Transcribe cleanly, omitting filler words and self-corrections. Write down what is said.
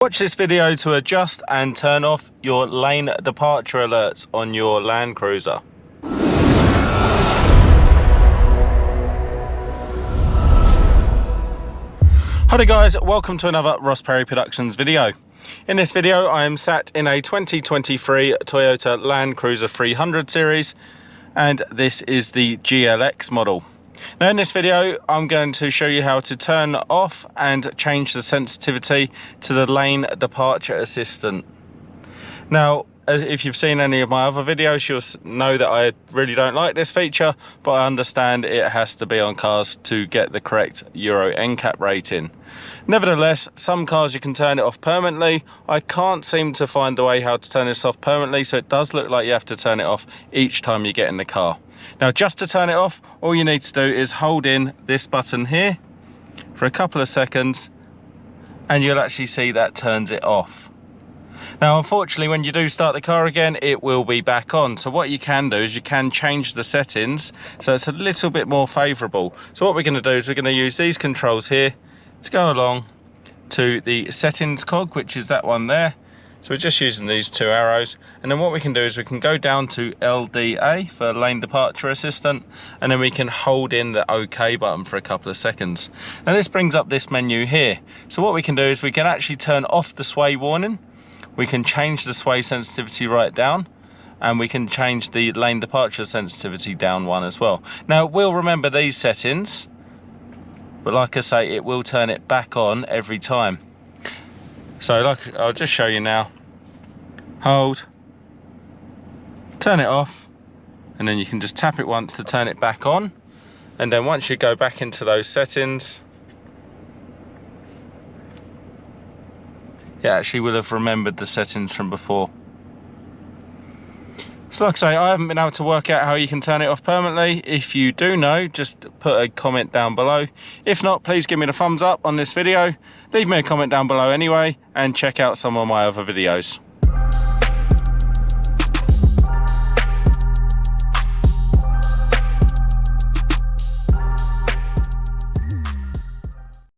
Watch this video to adjust and turn off your lane departure alerts on your Land Cruiser. Hi there guys, welcome to another Ross Perry Productions video. In this video I am sat in a 2023 Toyota Land Cruiser 300 series, and this is the GLX model. Now in this video I'm going to show you how to turn off and change the sensitivity to the lane departure assistant. Now if you've seen any of my other videos, you'll know that I really don't like this feature, but I understand it has to be on cars to get the correct Euro NCAP rating. Nevertheless, some cars you can turn it off permanently. I can't seem to find a way how to turn this off permanently, so it does look like you have to turn it off each time you get in the car. Now just to turn it off, all you need to do is hold in this button here for a couple of seconds and you'll actually see that turns it off. Now unfortunately when you do start the car again, it will be back on. So what you can do is you can change the settings so it's a little bit more favourable. So what we're going to do is we're going to use these controls here to go along to the settings cog, which is that one there. So we're just using these two arrows, and then what we can do is we can go down to LDA for lane departure assistant, and then we can hold in the OK button for a couple of seconds. Now this brings up this menu here. So what we can do is we can actually turn off the sway warning, we can change the sway sensitivity right down, and we can change the lane departure sensitivity down one as well. Now we'll remember these settings, but like I say, it will turn it back on every time. So like, I'll just show you now. Hold, turn it off, and then you can just tap it once to turn it back on. And then once you go back into those settings, it actually will have remembered the settings from before. So like I say, I haven't been able to work out how you can turn it off permanently. If you do know, just put a comment down below. If not, please give me the thumbs up on this video. Leave me a comment down below anyway, and check out some of my other videos.